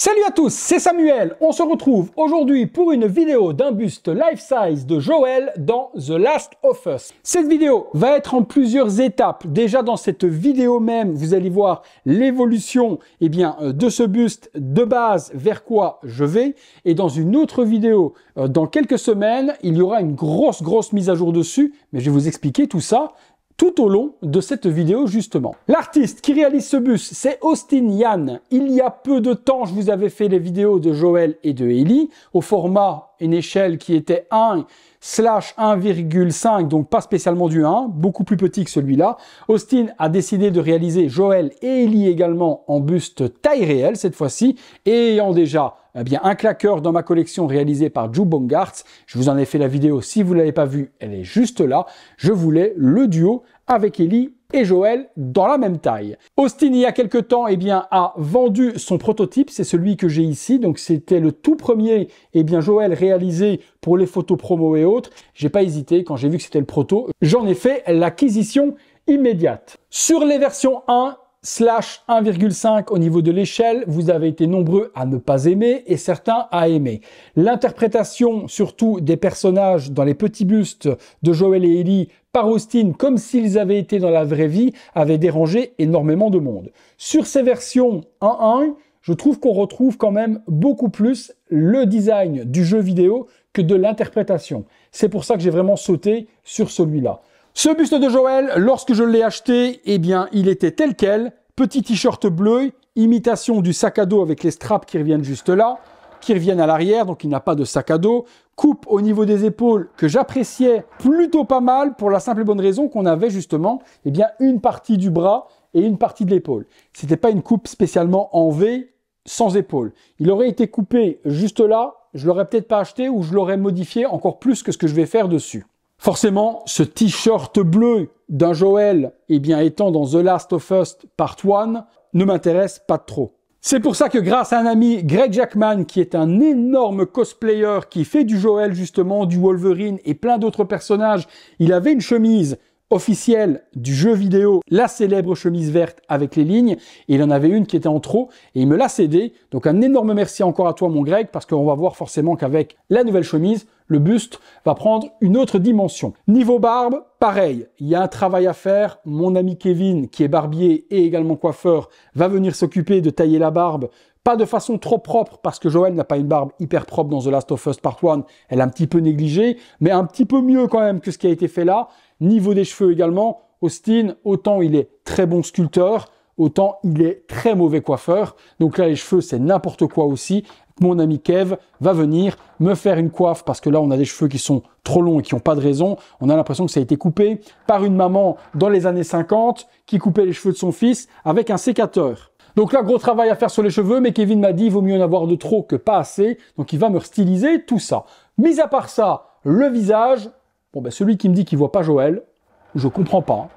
Salut à tous, c'est Samuel. On se retrouve aujourd'hui pour une vidéo d'un buste life size de Joel dans The Last of Us. Cette vidéo va être en plusieurs étapes. Déjà dans cette vidéo même, vous allez voir l'évolution de ce buste de base vers quoi je vais. Et dans une autre vidéo, dans quelques semaines, il y aura une grosse mise à jour dessus. Mais je vais vous expliquer tout ça tout au long de cette vidéo justement. L'artiste qui réalise ce buste, c'est Austin Yan. Il y a peu de temps, je vous avais fait les vidéos de Joel et de Ellie au format, une échelle qui était 1/1,5, donc pas spécialement du 1, beaucoup plus petit que celui-là. Austin a décidé de réaliser Joel et Ellie également en buste taille réelle cette fois-ci, et ayant déjà un claqueur dans ma collection réalisé par Joe Bongartz. Je vous en ai fait la vidéo, si vous ne l'avez pas vue, elle est juste là. Je voulais le duo avec Ellie et Joel dans la même taille. Austin, il y a quelques temps, a vendu son prototype, c'est celui que j'ai ici, donc c'était le tout premier, Joel réalisé pour les photos promo et autres. J'ai pas hésité, quand j'ai vu que c'était le proto, j'en ai fait l'acquisition immédiate. Sur les versions 1/1,5 au niveau de l'échelle, vous avez été nombreux à ne pas aimer et certains à aimer. L'interprétation, surtout des personnages dans les petits bustes de Joel et Ellie par Austin, comme s'ils avaient été dans la vraie vie, avait dérangé énormément de monde. Sur ces versions 1.1, je trouve qu'on retrouve quand même beaucoup plus le design du jeu vidéo que de l'interprétation. C'est pour ça que j'ai vraiment sauté sur celui-là. Ce buste de Joel, lorsque je l'ai acheté, il était tel quel, petit t-shirt bleu, imitation du sac à dos avec les straps qui reviennent juste là, qui reviennent à l'arrière, donc il n'a pas de sac à dos, coupe au niveau des épaules que j'appréciais plutôt pas mal pour la simple et bonne raison qu'on avait justement une partie du bras et une partie de l'épaule. C'était pas une coupe spécialement en V sans épaule. Il aurait été coupé juste là, je l'aurais peut-être pas acheté ou je l'aurais modifié encore plus que ce que je vais faire dessus. Forcément, ce t-shirt bleu d'un Joel, étant dans The Last of Us Part 1, ne m'intéresse pas trop. C'est pour ça que grâce à un ami, Greg Jackman, qui est un énorme cosplayer, qui fait du Joel justement, du Wolverine et plein d'autres personnages, il avait une chemise officielle du jeu vidéo, la célèbre chemise verte avec les lignes, et il en avait une qui était en trop, et il me l'a cédé. Donc un énorme merci encore à toi mon Greg, parce qu'on va voir forcément qu'avec la nouvelle chemise, le buste va prendre une autre dimension. Niveau barbe, pareil, il y a un travail à faire. Mon ami Kevin, qui est barbier et également coiffeur, va venir s'occuper de tailler la barbe. Pas de façon trop propre, parce que Joel n'a pas une barbe hyper propre dans The Last of Us Part 1. Elle est un petit peu négligée, mais un petit peu mieux quand même que ce qui a été fait là. Niveau des cheveux également, Austin, autant il est très bon sculpteur, autant il est très mauvais coiffeur. Donc là, les cheveux, c'est n'importe quoi aussi. Mon ami Kev va venir me faire une coiffe parce que là, on a des cheveux qui sont trop longs et qui n'ont pas de raison. On a l'impression que ça a été coupé par une maman dans les années 50 qui coupait les cheveux de son fils avec un sécateur. Donc là, gros travail à faire sur les cheveux, mais Kevin m'a dit il vaut mieux en avoir de trop que pas assez. Donc il va me styliser tout ça. Mis à part ça, le visage, celui qui me dit qu'il voit pas Joel, je comprends pas.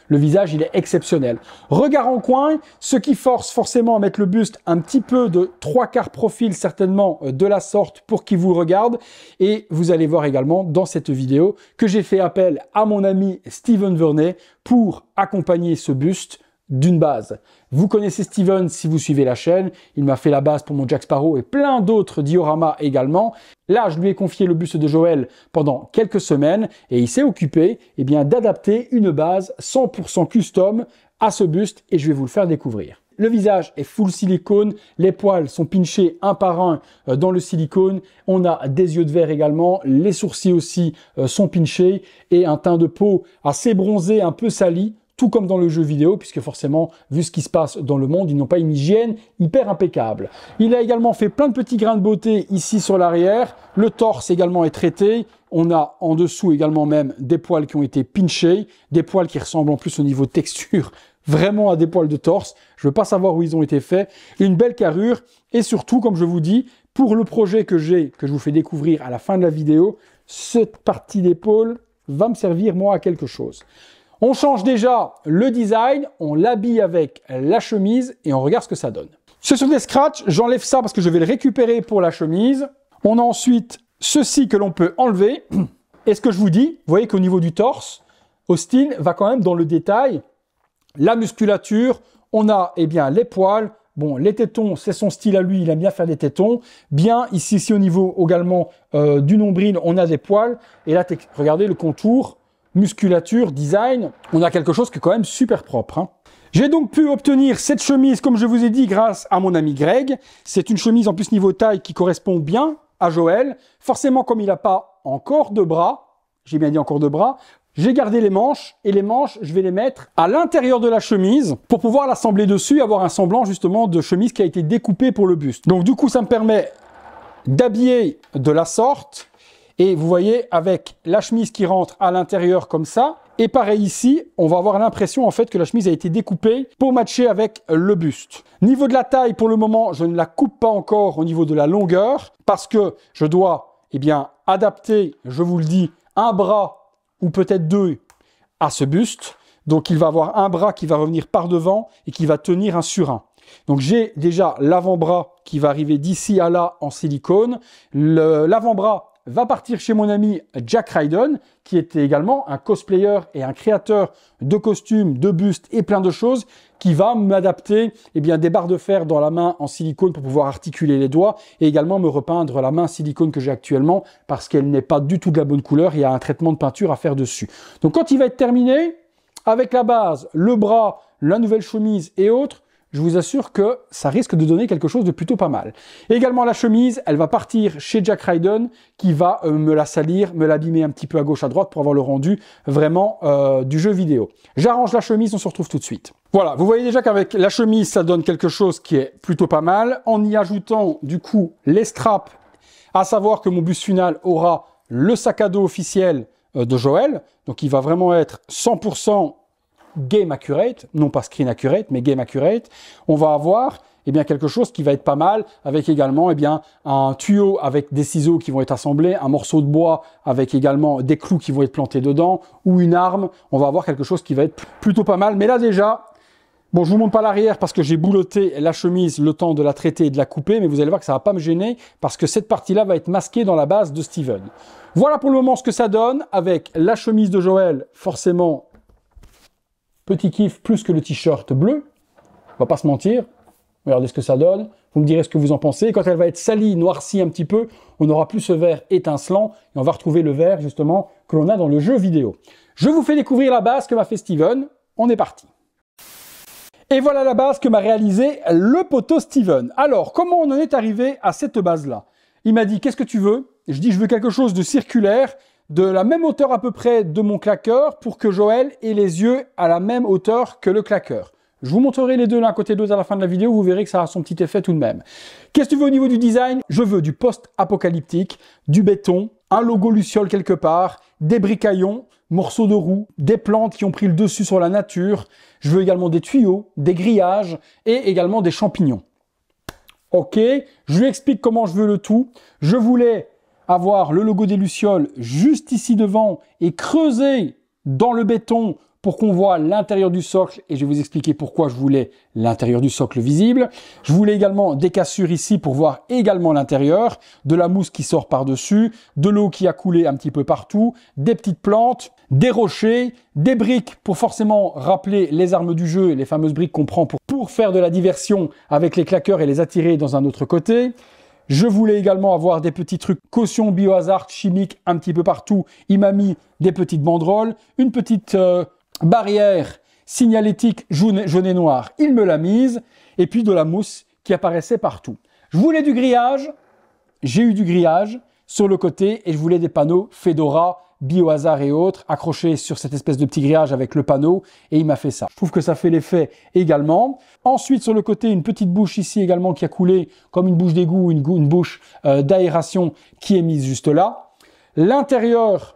Le visage, il est exceptionnel. Regard en coin, ce qui force forcément à mettre le buste un petit peu de 3/4 profil, certainement de la sorte, pour qu'il vous regarde. Et vous allez voir également dans cette vidéo que j'ai fait appel à mon ami Steven Vernet pour accompagner ce buste d'une base. Vous connaissez Steven si vous suivez la chaîne, il m'a fait la base pour mon Jack Sparrow et plein d'autres dioramas également. Là, je lui ai confié le buste de Joel pendant quelques semaines et il s'est occupé d'adapter une base 100% custom à ce buste et je vais vous le faire découvrir. Le visage est full silicone, les poils sont pinchés un par un dans le silicone, on a des yeux de verre également, les sourcils aussi sont pinchés et un teint de peau assez bronzé, un peu sali, tout comme dans le jeu vidéo, puisque forcément, vu ce qui se passe dans le monde, ils n'ont pas une hygiène hyper impeccable. Il a également fait plein de petits grains de beauté ici sur l'arrière. Le torse également est traité. On a en dessous également même des poils qui ont été pinchés, des poils qui ressemblent en plus au niveau texture vraiment à des poils de torse. Je veux pas savoir où ils ont été faits. Une belle carrure et surtout, comme je vous dis, pour le projet que j'ai, que je vous fais découvrir à la fin de la vidéo, cette partie d'épaule va me servir moi à quelque chose. On change déjà le design, on l'habille avec la chemise et on regarde ce que ça donne. Ce sont des scratchs, j'enlève ça parce que je vais le récupérer pour la chemise. On a ensuite ceci que l'on peut enlever. Et ce que je vous dis, vous voyez qu'au niveau du torse, Austin va quand même dans le détail. La musculature, on a les poils, Bon, les tétons, c'est son style à lui, il aime bien faire des tétons. Bien, ici au niveau également du nombril, on a des poils. Et là, regardez le contour, musculature, design. On a quelque chose qui est quand même super propre, hein. J'ai donc pu obtenir cette chemise, comme je vous ai dit, grâce à mon ami Greg. C'est une chemise en plus niveau taille qui correspond bien à Joël. Forcément, comme il n'a pas encore de bras, j'ai bien dit encore de bras, j'ai gardé les manches, et les manches, je vais les mettre à l'intérieur de la chemise pour pouvoir l'assembler dessus et avoir un semblant justement de chemise qui a été découpée pour le buste. Donc du coup, ça me permet d'habiller de la sorte. Et vous voyez, avec la chemise qui rentre à l'intérieur comme ça, et pareil ici, on va avoir l'impression en fait que la chemise a été découpée pour matcher avec le buste. Niveau de la taille, pour le moment, je ne la coupe pas encore au niveau de la longueur, parce que je dois, eh bien, adapter, je vous le dis, un bras ou peut-être deux à ce buste. Donc il va avoir un bras qui va revenir par devant et qui va tenir un sur un. Donc j'ai déjà l'avant-bras qui va arriver d'ici à là en silicone. L'avant-bras va partir chez mon ami Jack Ryden, qui était également un cosplayer et un créateur de costumes, de bustes et plein de choses, qui va m'adapter des barres de fer dans la main en silicone pour pouvoir articuler les doigts et également me repeindre la main silicone que j'ai actuellement parce qu'elle n'est pas du tout de la bonne couleur, il y a un traitement de peinture à faire dessus. Donc quand il va être terminé, avec la base, le bras, la nouvelle chemise et autres, je vous assure que ça risque de donner quelque chose de plutôt pas mal. Et également la chemise, elle va partir chez Jack Ryden qui va me la salir, me l'abîmer un petit peu à gauche à droite pour avoir le rendu vraiment du jeu vidéo. J'arrange la chemise, on se retrouve tout de suite. Voilà, vous voyez déjà qu'avec la chemise, ça donne quelque chose qui est plutôt pas mal. En y ajoutant du coup les straps, à savoir que mon buste final aura le sac à dos officiel de Joël. Donc il va vraiment être 100% game accurate, non pas screen accurate, mais game accurate. On va avoir quelque chose qui va être pas mal, avec également un tuyau avec des ciseaux qui vont être assemblés, un morceau de bois avec également des clous qui vont être plantés dedans, ou une arme. On va avoir quelque chose qui va être plutôt pas mal. Mais là déjà, bon, je vous montre pas l'arrière parce que j'ai bouloté la chemise le temps de la traiter et de la couper, mais vous allez voir que ça va pas me gêner parce que cette partie-là va être masquée dans la base de Steven. Voilà pour le moment ce que ça donne avec la chemise de Joël, forcément petit kiff plus que le t-shirt bleu, on va pas se mentir. Regardez ce que ça donne, vous me direz ce que vous en pensez. Quand elle va être salie, noircie un petit peu, on n'aura plus ce vert étincelant et on va retrouver le vert justement que l'on a dans le jeu vidéo. Je vous fais découvrir la base que m'a fait Steven, on est parti. Et voilà la base que m'a réalisé le poteau Steven. Alors, comment on en est arrivé à cette base-là? Il m'a dit, qu'est-ce que tu veux? Je dis, je veux quelque chose de circulaire, de la même hauteur à peu près de mon claqueur pour que Joël ait les yeux à la même hauteur que le claqueur. Je vous montrerai les deux l'un côté de l'autre à la fin de la vidéo, vous verrez que ça a son petit effet tout de même. Qu'est-ce que tu veux au niveau du design? Je veux du post-apocalyptique, du béton, un logo Luciole quelque part, des bricaillons, morceaux de roue, des plantes qui ont pris le dessus sur la nature. Je veux également des tuyaux, des grillages et également des champignons. Ok, je lui explique comment je veux le tout. Je voulais avoir le logo des Lucioles juste ici devant et creuser dans le béton pour qu'on voit l'intérieur du socle et je vais vous expliquer pourquoi je voulais l'intérieur du socle visible. Je voulais également des cassures ici pour voir également l'intérieur, de la mousse qui sort par-dessus, de l'eau qui a coulé un petit peu partout, des petites plantes, des rochers, des briques pour forcément rappeler les armes du jeu, les fameuses briques qu'on prend pour faire de la diversion avec les claqueurs et les attirer dans un autre côté. Je voulais également avoir des petits trucs caution biohazard chimique un petit peu partout. Il m'a mis des petites banderoles, une petite barrière signalétique jaune et noir. Il me l'a mise et puis de la mousse qui apparaissait partout. Je voulais du grillage. J'ai eu du grillage sur le côté et je voulais des panneaux Fedora, biohazard et autres accrochés sur cette espèce de petit grillage avec le panneau et il m'a fait ça. Je trouve que ça fait l'effet également. Ensuite sur le côté une petite bouche ici également qui a coulé comme une bouche d'égout ou une bouche d'aération qui est mise juste là. L'intérieur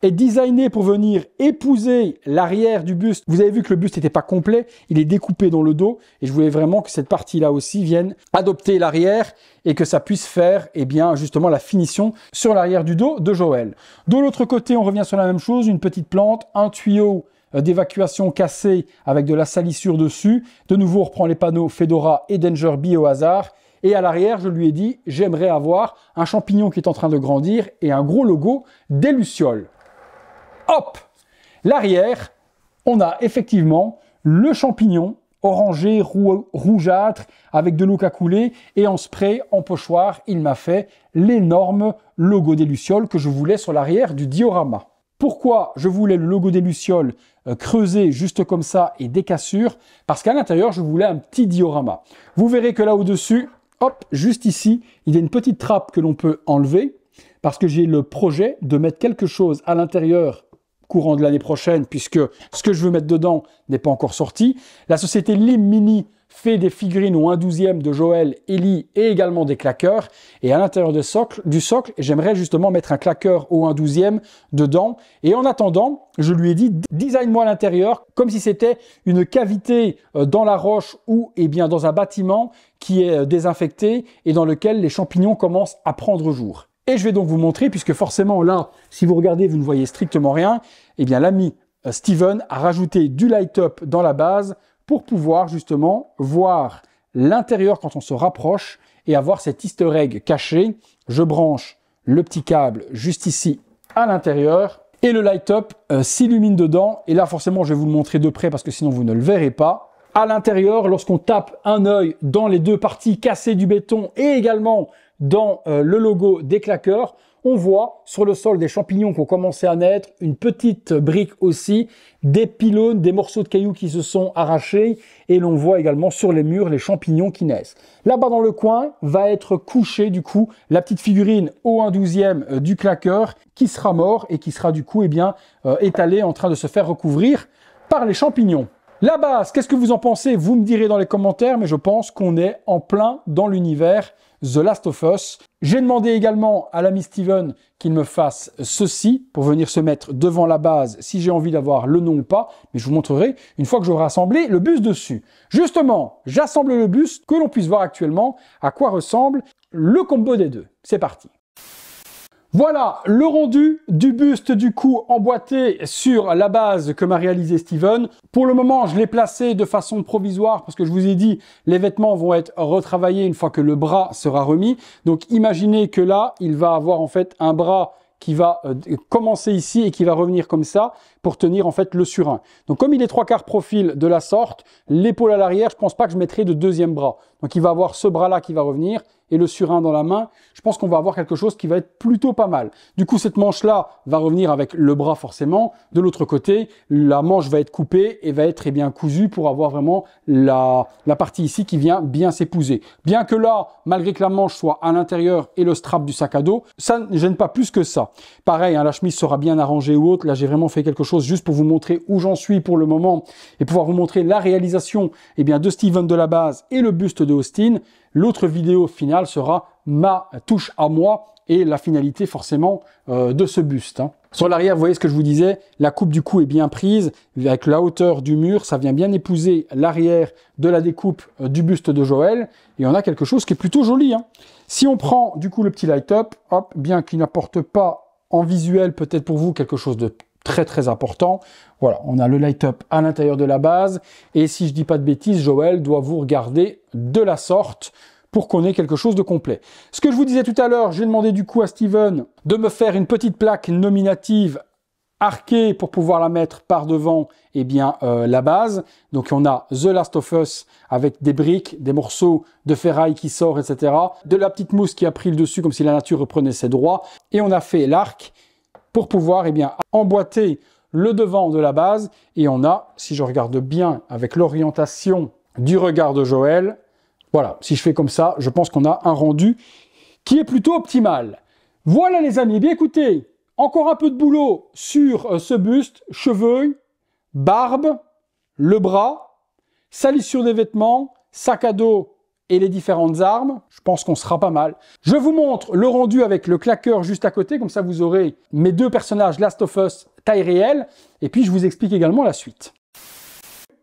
est designé pour venir épouser l'arrière du buste. Vous avez vu que le buste n'était pas complet, il est découpé dans le dos et je voulais vraiment que cette partie-là aussi vienne adopter l'arrière et que ça puisse faire justement la finition sur l'arrière du dos de Joël. De l'autre côté, on revient sur la même chose, une petite plante, un tuyau d'évacuation cassé avec de la salissure dessus. De nouveau, on reprend les panneaux Fedora et Danger Biohazard. Et à l'arrière, je lui ai dit, j'aimerais avoir un champignon qui est en train de grandir et un gros logo des Lucioles. Hop! L'arrière, on a effectivement le champignon orangé, rougeâtre, avec de l'eau qui a coulé, et en spray, en pochoir, il m'a fait l'énorme logo des Lucioles que je voulais sur l'arrière du diorama. Pourquoi je voulais le logo des Lucioles creusé juste comme ça et des cassures? Parce qu'à l'intérieur, je voulais un petit diorama. Vous verrez que là au-dessus, hop, juste ici, il y a une petite trappe que l'on peut enlever, parce que j'ai le projet de mettre quelque chose à l'intérieur courant de l'année prochaine, puisque ce que je veux mettre dedans n'est pas encore sorti. La société Lim Mini fait des figurines au 1/12e de Joël, Ellie et également des claqueurs. Et à l'intérieur du socle, j'aimerais justement mettre un claqueur au 1/12e dedans. Et en attendant, je lui ai dit, design-moi l'intérieur comme si c'était une cavité dans la roche ou bien dans un bâtiment qui est désinfecté et dans lequel les champignons commencent à prendre jour. Et je vais donc vous montrer, puisque forcément là, si vous regardez, vous ne voyez strictement rien, eh bien l'ami Steven a rajouté du light-up dans la base pour pouvoir justement voir l'intérieur quand on se rapproche et avoir cet easter egg caché. Je branche le petit câble juste ici à l'intérieur et le light-up s'illumine dedans. Et là, forcément, je vais vous le montrer de près parce que sinon vous ne le verrez pas. À l'intérieur, lorsqu'on tape un œil dans les deux parties cassées du béton et également dans le logo des claqueurs, on voit sur le sol des champignons qui ont commencé à naître, une petite brique aussi, des pylônes, des morceaux de cailloux qui se sont arrachés et l'on voit également sur les murs les champignons qui naissent. Là-bas dans le coin va être couchée du coup la petite figurine au 1/12e du claqueur qui sera mort et qui sera du coup étalée en train de se faire recouvrir par les champignons. La base, qu'est-ce que vous en pensez? Vous me direz dans les commentaires, mais je pense qu'on est en plein dans l'univers The Last of Us. J'ai demandé également à l'ami Steven qu'il me fasse ceci pour venir se mettre devant la base si j'ai envie d'avoir le nom ou pas, mais je vous montrerai une fois que j'aurai assemblé le buste dessus. Justement, j'assemble le buste, que l'on puisse voir actuellement à quoi ressemble le combo des deux. C'est parti. Voilà le rendu du buste du coup emboîté sur la base que m'a réalisé Steven. Pour le moment, je l'ai placé de façon provisoire parce que je vous ai dit, les vêtements vont être retravaillés une fois que le bras sera remis. Donc imaginez que là, il va avoir en fait un bras qui va commencer ici et qui va revenir comme ça pour tenir en fait le surin. Donc comme il est 3/4 profil de la sorte, l'épaule à l'arrière, je pense pas que je mettrai de deuxième bras. Donc il va avoir ce bras-là qui va revenir et le surin dans la main. Je pense qu'on va avoir quelque chose qui va être plutôt pas mal. Du coup, cette manche-là va revenir avec le bras forcément. De l'autre côté, la manche va être coupée et va être bien cousue pour avoir vraiment la partie ici qui vient bien s'épouser. Bien que là, malgré que la manche soit à l'intérieur et le strap du sac à dos, ça ne gêne pas plus que ça. Pareil, hein, la chemise sera bien arrangée ou autre. Là, j'ai vraiment fait quelque chose juste pour vous montrer où j'en suis pour le moment et pouvoir vous montrer la réalisation de Steven de la base et le buste de Austin. L'autre vidéo finale sera ma touche à moi et la finalité forcément de ce buste. Hein. Sur l'arrière, vous voyez ce que je vous disais, la coupe du cou est bien prise avec la hauteur du mur, ça vient bien épouser l'arrière de la découpe du buste de Joël et on a quelque chose qui est plutôt joli. Hein. Si on prend du coup le petit light-up, hop, bien qu'il n'apporte pas en visuel peut-être pour vous quelque chose de très important. Voilà, on a le light-up à l'intérieur de la base. Et si je dis pas de bêtises, Joël doit vous regarder de la sorte pour qu'on ait quelque chose de complet. Ce que je vous disais tout à l'heure, j'ai demandé du coup à Steven de me faire une petite plaque nominative arquée pour pouvoir la mettre par devant la base. Donc on a The Last of Us avec des briques, des morceaux de ferraille qui sortent, etc. De la petite mousse qui a pris le dessus comme si la nature reprenait ses droits. Et on a fait l'arc pour pouvoir emboîter le devant de la base. Et on a, si je regarde bien avec l'orientation du regard de Joël, voilà, si je fais comme ça, je pense qu'on a un rendu qui est plutôt optimal. Voilà les amis, bien écoutez, encore un peu de boulot sur ce buste, cheveux, barbe, le bras, salissure des vêtements, sac à dos et les différentes armes. Je pense qu'on sera pas mal. Je vous montre le rendu avec le claqueur juste à côté, comme ça vous aurez mes deux personnages Last of Us taille réelle, et puis je vous explique également la suite.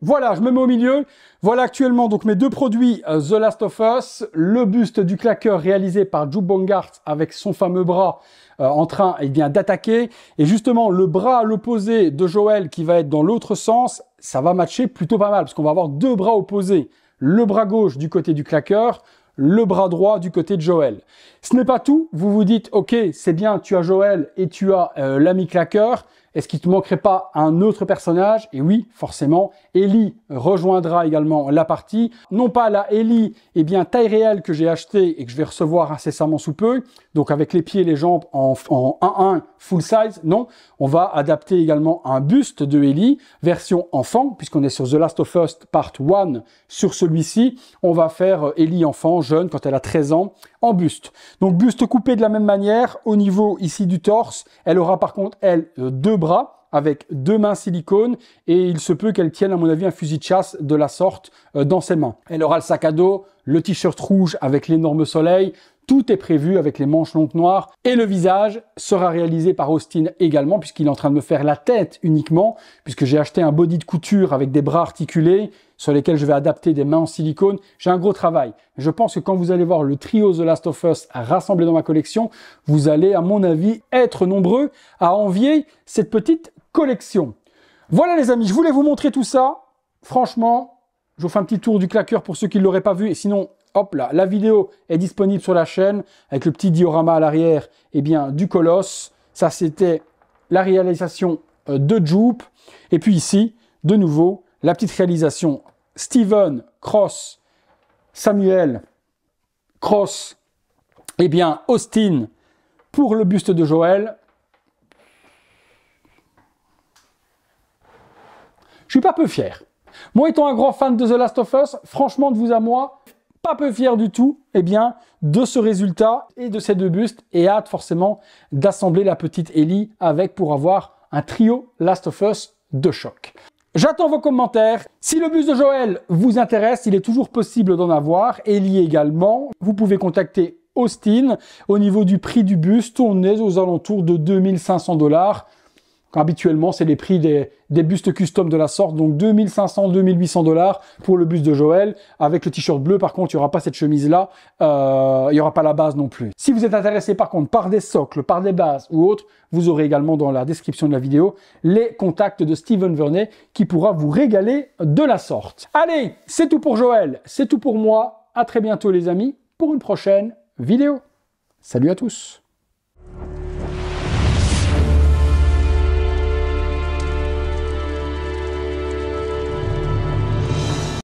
Voilà, je me mets au milieu. Voilà actuellement donc mes deux produits The Last of Us, le buste du claqueur réalisé par Joe Bongart avec son fameux bras en train d'attaquer, et justement le bras à l'opposé de Joël qui va être dans l'autre sens, ça va matcher plutôt pas mal parce qu'on va avoir deux bras opposés, le bras gauche du côté du claqueur, le bras droit du côté de Joël. Ce n'est pas tout, vous vous dites ok c'est bien, tu as Joël et tu as l'ami claqueur. Est-ce qu'il ne te manquerait pas un autre personnage? Et oui, forcément, Ellie rejoindra également la partie. Non pas la Ellie, eh bien, taille réelle que j'ai acheté et que je vais recevoir incessamment sous peu, donc avec les pieds et les jambes en 1-1 full size, non. On va adapter également un buste de Ellie, version enfant, puisqu'on est sur The Last of Us Part 1 sur celui-ci. On va faire Ellie enfant, jeune, quand elle a 13 ans, en buste. Donc buste coupé de la même manière, au niveau ici du torse. Elle aura par contre, elle, 2 bras, avec 2 mains silicone, et il se peut qu'elle tienne, à mon avis, un fusil de chasse de la sorte dans ses mains. Elle aura le sac à dos, le t-shirt rouge avec l'énorme soleil. Tout est prévu avec les manches longues noires, et le visage sera réalisé par Austin également, puisqu'il est en train de me faire la tête uniquement, puisque j'ai acheté un body de couture avec des bras articulés, sur lesquels je vais adapter des mains en silicone. J'ai un gros travail. Je pense que quand vous allez voir le trio The Last of Us rassemblé dans ma collection, vous allez, à mon avis, être nombreux à envier cette petite collection. Voilà les amis, je voulais vous montrer tout ça. Franchement, je vous fais un petit tour du claqueur pour ceux qui ne l'auraient pas vu, et sinon, hop là, la vidéo est disponible sur la chaîne avec le petit diorama à l'arrière, eh bien, du colosse. Ça, c'était la réalisation de Jupe. Et puis ici, de nouveau, la petite réalisation Steven Cross, Samuel Cross, eh bien, Austin pour le buste de Joël. Je suis pas peu fier. Moi, étant un grand fan de The Last of Us, franchement, de vous à moi, pas peu fier du tout, eh bien, de ce résultat et de ces 2 bustes, et hâte forcément d'assembler la petite Ellie avec pour avoir un trio Last of Us de choc. J'attends vos commentaires. Si le buste de Joël vous intéresse, il est toujours possible d'en avoir. Ellie également. Vous pouvez contacter Austin. Au niveau du prix du buste, on est aux alentours de 2500 $. Habituellement, c'est les prix des bustes custom de la sorte, donc 2500, 2800 $ pour le buste de Joël. Avec le t-shirt bleu, par contre, il n'y aura pas cette chemise-là, il n'y aura pas la base non plus. Si vous êtes intéressé, par contre, par des socles, par des bases ou autres, vous aurez également dans la description de la vidéo les contacts de Steven Vernet qui pourra vous régaler de la sorte. Allez, c'est tout pour Joël, c'est tout pour moi. À très bientôt les amis, pour une prochaine vidéo. Salut à tous.